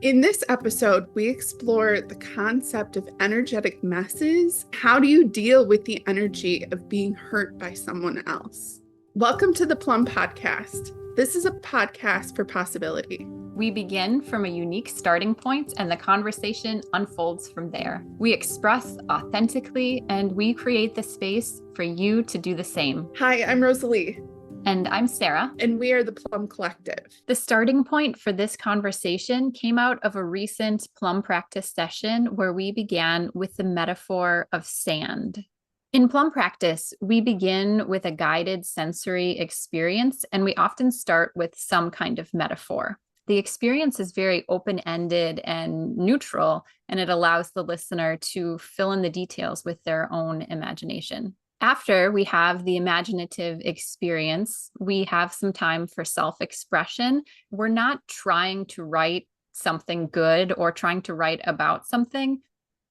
In this episode, we explore the concept of energetic messes. How do you deal with the energy of being hurt by someone else? Welcome to the Plumb Podcast. This is a podcast for possibility. We begin from a unique starting point and the conversation unfolds from there. We express authentically and we create the space for you to do the same. Hi, I'm Rosalee. And I'm Sarah. And we are the Plumb Collective. The starting point for this conversation came out of a recent Plumb Practice session where we began with the metaphor of sand. In Plumb Practice, we begin with a guided sensory experience, and we often start with some kind of metaphor. The experience is very open-ended and neutral, and it allows the listener to fill in the details with their own imagination. After we have the imaginative experience, we have some time for self-expression. We're not trying to write something good or trying to write about something.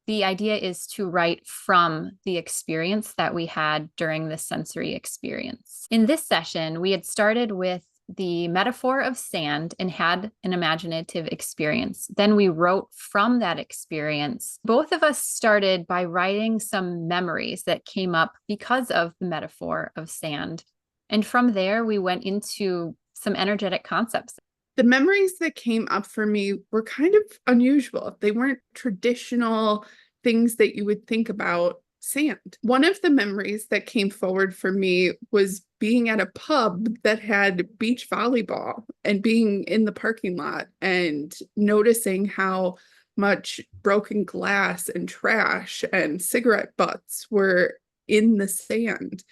The idea is to write from the experience that we had during the sensory experience. In this session, we had started with the metaphor of sand and had an imaginative experience. Then we wrote from that experience. Both of us started by writing some memories that came up because of the metaphor of sand. And from there, we went into some energetic concepts. The memories that came up for me were kind of unusual. They weren't traditional things that you would think about sand. One of the memories that came forward for me was being at a pub that had beach volleyball and being in the parking lot and noticing how much broken glass and trash and cigarette butts were in the sand.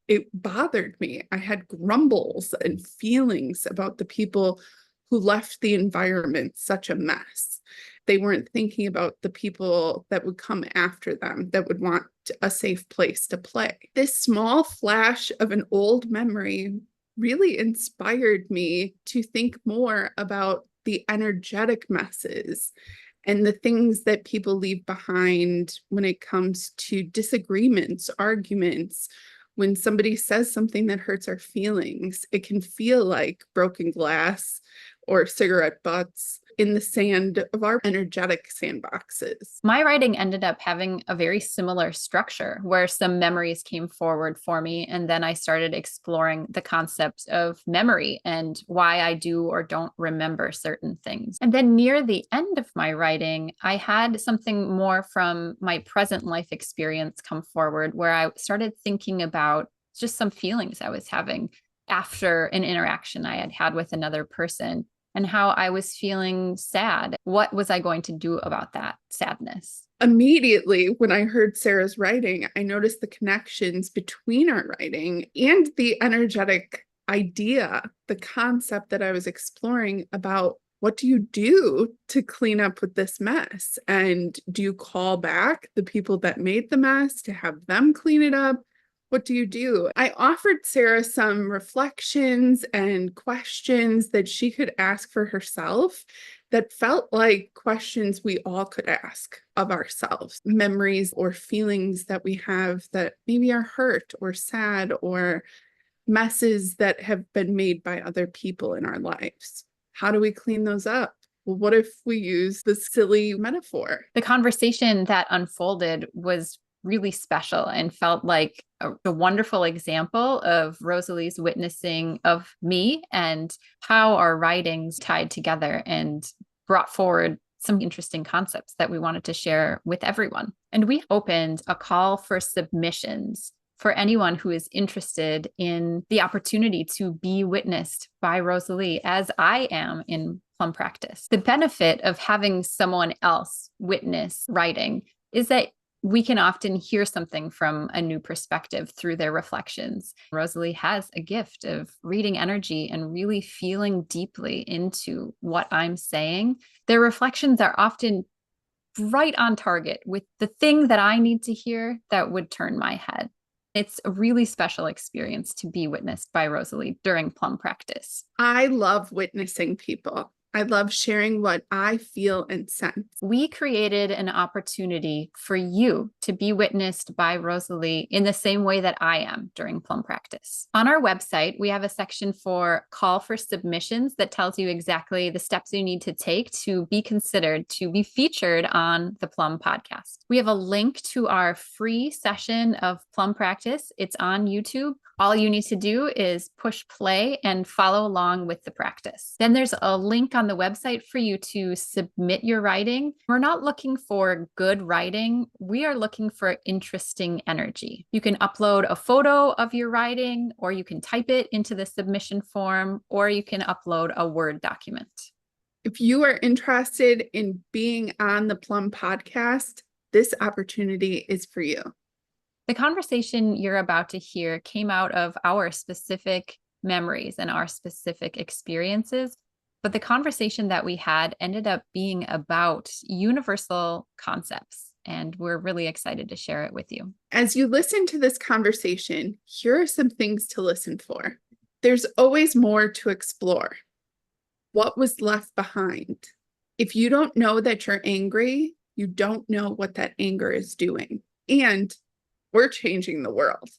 It bothered me. I had grumbles and feelings about the people who left the environment such a mess. They weren't thinking about the people that would come after them, that would want a safe place to play. This small flash of an old memory really inspired me to think more about the energetic messes and the things that people leave behind when it comes to disagreements, arguments. When somebody says something that hurts our feelings, it can feel like broken glass or cigarette butts in the sand of our energetic sandboxes. My writing ended up having a very similar structure where some memories came forward for me. And then I started exploring the concept of memory and why I do or don't remember certain things. And then near the end of my writing, I had something more from my present life experience come forward where I started thinking about just some feelings I was having after an interaction I had had with another person, and how I was feeling sad. What was I going to do about that sadness? Immediately, when I heard Sarah's writing, I noticed the connections between our writing and the energetic idea, the concept that I was exploring about what do you do to clean up with this mess? And do you call back the people that made the mess to have them clean it up? What do you do? I offered Sarah some reflections and questions that she could ask for herself that felt like questions we all could ask of ourselves. Memories or feelings that we have that maybe are hurt or sad or messes that have been made by other people in our lives. How do we clean those up? Well, what if we use the silly metaphor? The conversation that unfolded was really special and felt like a wonderful example of Rosalee's witnessing of me and how our writings tied together and brought forward some interesting concepts that we wanted to share with everyone. And we opened a call for submissions for anyone who is interested in the opportunity to be witnessed by Rosalee, as I am in Plumb Practice. The benefit of having someone else witness writing is that we can often hear something from a new perspective through their reflections. Rosalee has a gift of reading energy and really feeling deeply into what I'm saying. Their reflections are often right on target with the thing that I need to hear that would turn my head. It's a really special experience to be witnessed by Rosalee during Plumb Practice. I love witnessing people. I love sharing what I feel and sense. We created an opportunity for you to be witnessed by Rosalee in the same way that I am during Plumb Practice. On our website, we have a section for call for submissions that tells you exactly the steps you need to take to be considered to be featured on the Plumb podcast. We have a link to our free session of Plumb Practice. It's on YouTube. All you need to do is push play and follow along with the practice. Then there's a link on the website for you to submit your writing. We're not looking for good writing. We are looking for interesting energy. You can upload a photo of your writing, or you can type it into the submission form, or you can upload a Word document. If you are interested in being on the Plumb podcast, this opportunity is for you. The conversation you're about to hear came out of our specific memories and our specific experiences, but the conversation that we had ended up being about universal concepts, and we're really excited to share it with you. As you listen to this conversation, here are some things to listen for. There's always more to explore. What was left behind? If you don't know that you're angry, you don't know what that anger is doing. And we're changing the world.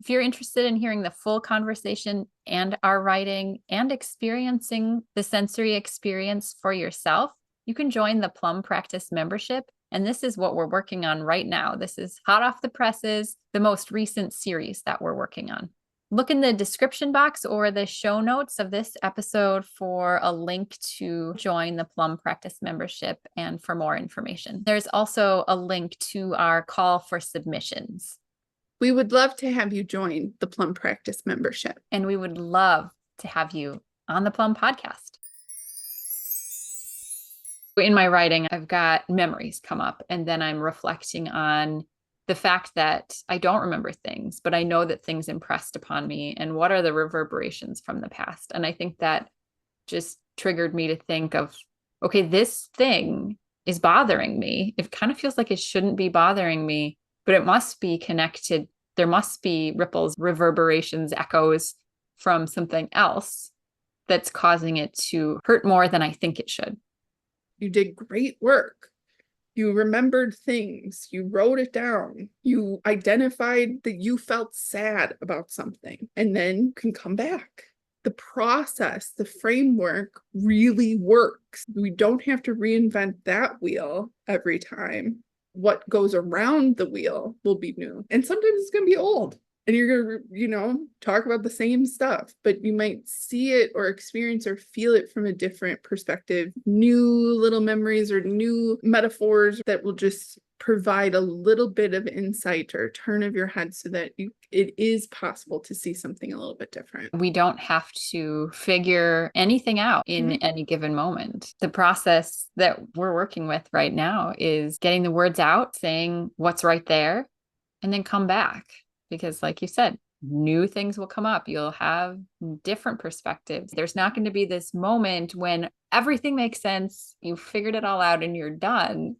If you're interested in hearing the full conversation and our writing and experiencing the sensory experience for yourself, you can join the Plumb Practice membership. And this is what we're working on right now. This is hot off the presses, the most recent series that we're working on. Look in the description box or the show notes of this episode for a link to join the Plumb Practice membership and for more information. There's also a link to our call for submissions. We would love to have you join the Plumb Practice membership. And we would love to have you on the Plumb podcast. In my writing, I've got memories come up, and then I'm reflecting on the fact that I don't remember things, but I know that things impressed upon me, and what are the reverberations from the past. And I think that just triggered me to think of, okay, this thing is bothering me. It kind of feels like it shouldn't be bothering me, but it must be connected. There must be ripples, reverberations, echoes from something else that's causing it to hurt more than I think it should. You did great work. You remembered things. You wrote it down. You identified that you felt sad about something, and then you can come back. The process, the framework really works. We don't have to reinvent that wheel every time. What goes around the wheel will be new. And sometimes it's going to be old. And you're going to, talk about the same stuff, but you might see it or experience or feel it from a different perspective. New little memories or new metaphors that will just provide a little bit of insight or turn of your head so that it is possible to see something a little bit different. We don't have to figure anything out in any given moment. The process that we're working with right now is getting the words out, saying what's right there, and then come back. Because like you said, new things will come up. You'll have different perspectives. There's not going to be this moment when everything makes sense. You figured it all out and you're done.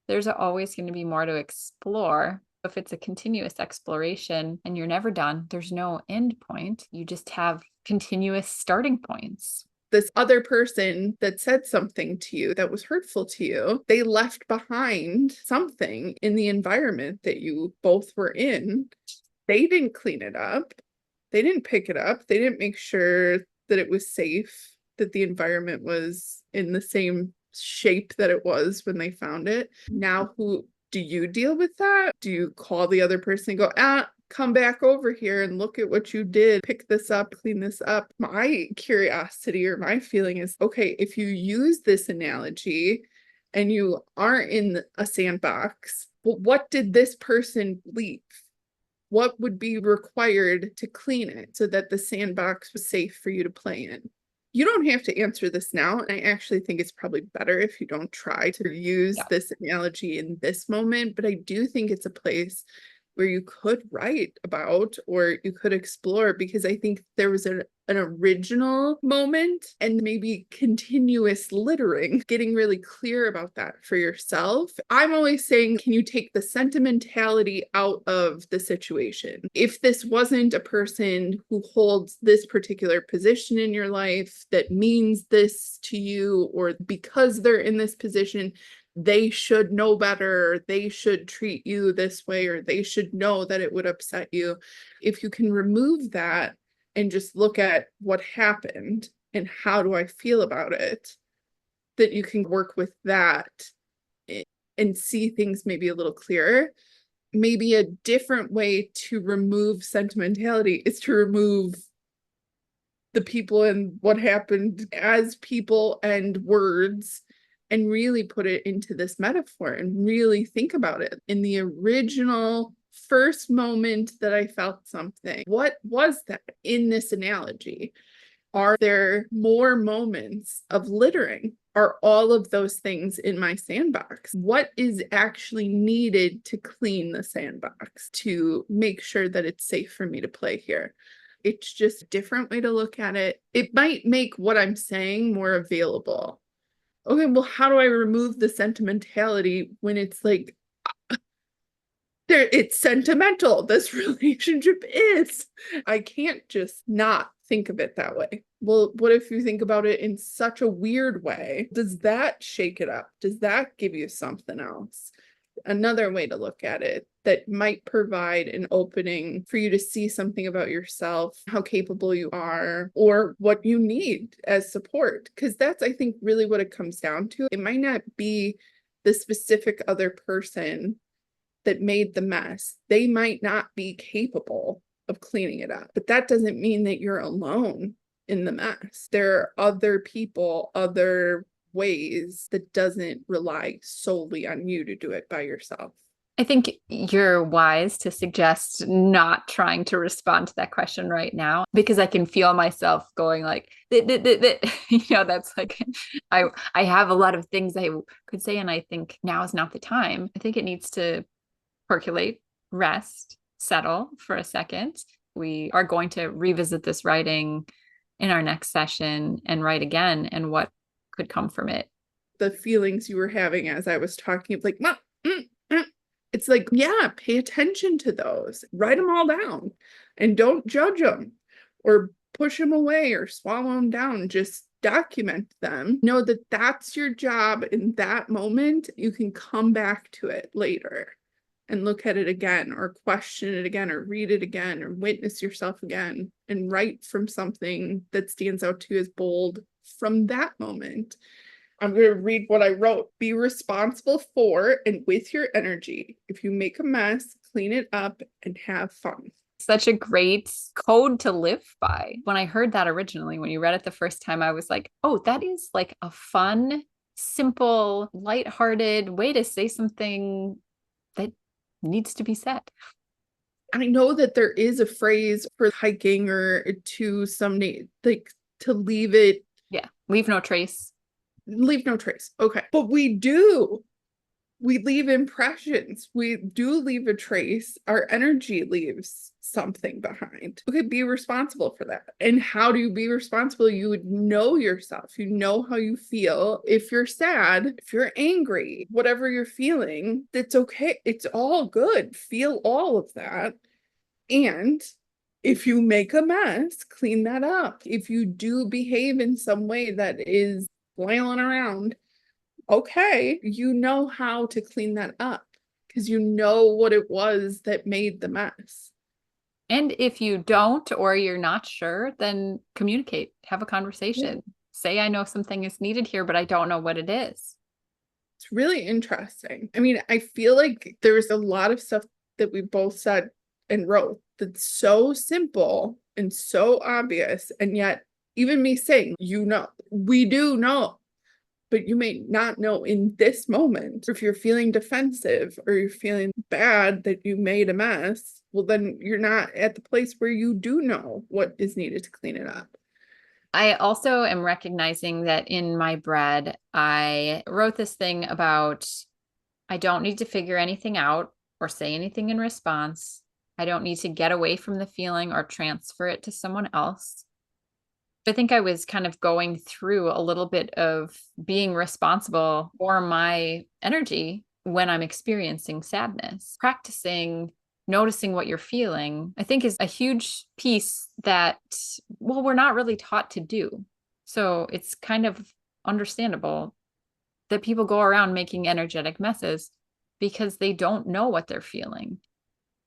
There's always going to be more to explore. If it's a continuous exploration and you're never done, there's no end point. You just have continuous starting points. This other person that said something to you that was hurtful to you, they left behind something in the environment that you both were in. They didn't clean it up. They didn't pick it up. They didn't make sure that it was safe, that the environment was in the same shape that it was when they found it. Now, who do you deal with that? Do you call the other person and go, come back over here and look at what you did, pick this up, clean this up? My curiosity or my feeling is, okay, if you use this analogy and you aren't in a sandbox, well, what did this person leave? What would be required to clean it so that the sandbox was safe for you to play in? You don't have to answer this now. And I actually think it's probably better if you don't try to use this analogy in this moment. But I do think it's a place where you could write about or you could explore, because I think there was an original moment and maybe continuous littering, getting really clear about that for yourself. I'm always saying, can you take the sentimentality out of the situation? If this wasn't a person who holds this particular position in your life that means this to you, or because they're in this position, they should know better, they should treat you this way, or they should know that it would upset you. If you can remove that and just look at what happened and how do I feel about it, that you can work with that and see things maybe a little clearer. Maybe a different way to remove sentimentality is to remove the people and what happened as people and words, and really put it into this metaphor and really think about it. In the original first moment that I felt something, what was that in this analogy? Are there more moments of littering? Are all of those things in my sandbox? What is actually needed to clean the sandbox to make sure that it's safe for me to play here? It's just a different way to look at it. It might make what I'm saying more available. Okay, well, how do I remove the sentimentality when it's like, it's sentimental, this relationship is. I can't just not think of it that way. Well, what if you think about it in such a weird way? Does that shake it up? Does that give you something else? Another way to look at it that might provide an opening for you to see something about yourself, how capable you are, or what you need as support. Because that's, I think, really what it comes down to. It might not be the specific other person that made the mess. They might not be capable of cleaning it up, but that doesn't mean that you're alone in the mess. There are other people, other ways that doesn't rely solely on you to do it by yourself. I think you're wise to suggest not trying to respond to that question right now, because I can feel myself going like, that's like, I have a lot of things I could say, and I think now is not the time. I think it needs to percolate, rest, settle for a second. We are going to revisit this writing in our next session and write again, and what could come from it. The feelings you were having as I was talking, like, it's like, yeah, pay attention to those, write them all down, and don't judge them or push them away or swallow them down. Just document them. Know that that's your job in that moment. You can come back to it later and look at it again, or question it again, or read it again, or witness yourself again, and write from something that stands out to you as bold from that moment. I'm going to read what I wrote. Be responsible for and with your energy. If you make a mess, clean it up and have fun. Such a great code to live by. When I heard that originally, when you read it the first time, I was like, oh, that is like a fun, simple, lighthearted way to say something that needs to be said. I know that there is a phrase for hiking or to somebody, like, to leave it. Yeah. Leave no trace. Leave no trace. Okay. But we leave impressions. We do leave a trace. Our energy leaves something behind. Okay, be responsible for that. And how do you be responsible? You would know yourself. You know how you feel. If you're sad, if you're angry, whatever you're feeling, it's okay. It's all good. Feel all of that. And if you make a mess, clean that up. If you do behave in some way that is flailing around, okay, you know how to clean that up because you know what it was that made the mess. And if you don't, or you're not sure, then communicate, have a conversation. Yeah. Say, I know something is needed here, but I don't know what it is. It's really interesting. I mean, I feel like there's a lot of stuff that we both said and wrote that's so simple and so obvious. And yet, even me saying, we do know, but you may not know in this moment. If you're feeling defensive or you're feeling bad that you made a mess, well, then you're not at the place where you do know what is needed to clean it up. I also am recognizing that in my bread, I wrote this thing about, I don't need to figure anything out or say anything in response. I don't need to get away from the feeling or transfer it to someone else. I think I was kind of going through a little bit of being responsible for my energy when I'm experiencing sadness. Practicing noticing what you're feeling, I think, is a huge piece that, well, we're not really taught to do. So it's kind of understandable that people go around making energetic messes because they don't know what they're feeling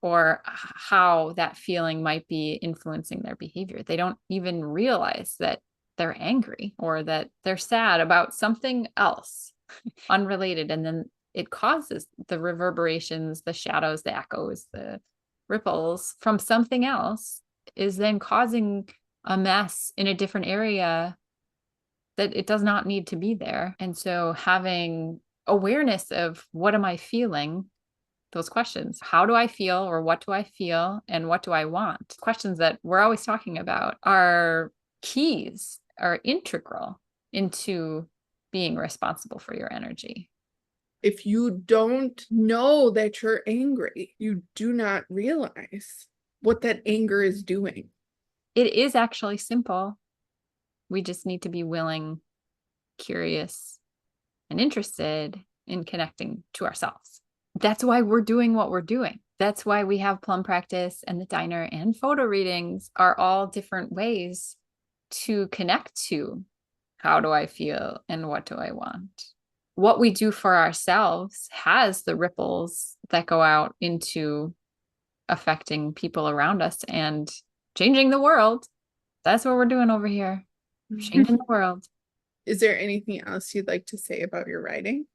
or how that feeling might be influencing their behavior. They don't even realize that they're angry or that they're sad about something else unrelated. And then it causes the reverberations, the shadows, the echoes, the ripples from something else is then causing a mess in a different area that it does not need to be there. And so having awareness of what am I feeling, those questions, how do I feel or what do I feel and what do I want? Questions that we're always talking about are keys, are integral into being responsible for your energy. If you don't know that you're angry, you do not realize what that anger is doing. It is actually simple. We just need to be willing, curious, and interested in connecting to ourselves. That's why we're doing what we're doing. That's why we have Plumb Practice and the diner and photo readings are all different ways to connect to how do I feel and what do I want. What we do for ourselves has the ripples that go out into affecting people around us and changing the world. That's what we're doing over here. Changing the world. Is there anything else you'd like to say about your writing?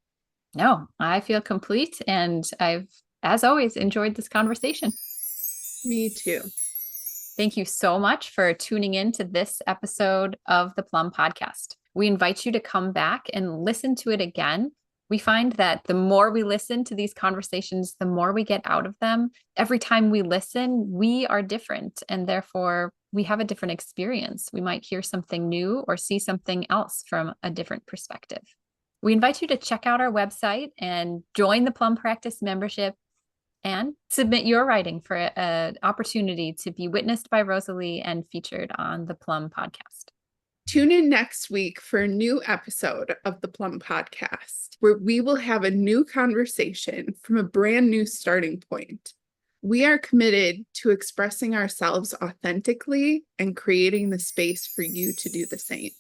No, I feel complete and I've, as always, enjoyed this conversation. Me too. Thank you so much for tuning in to this episode of the Plumb Podcast. We invite you to come back and listen to it again. We find that the more we listen to these conversations, the more we get out of them. Every time we listen, we are different, and therefore we have a different experience. We might hear something new or see something else from a different perspective. We invite you to check out our website and join the Plumb Practice membership and submit your writing for an opportunity to be witnessed by Rosalee and featured on the Plumb Podcast. Tune in next week for a new episode of the Plumb Podcast, where we will have a new conversation from a brand new starting point. We are committed to expressing ourselves authentically and creating the space for you to do the same.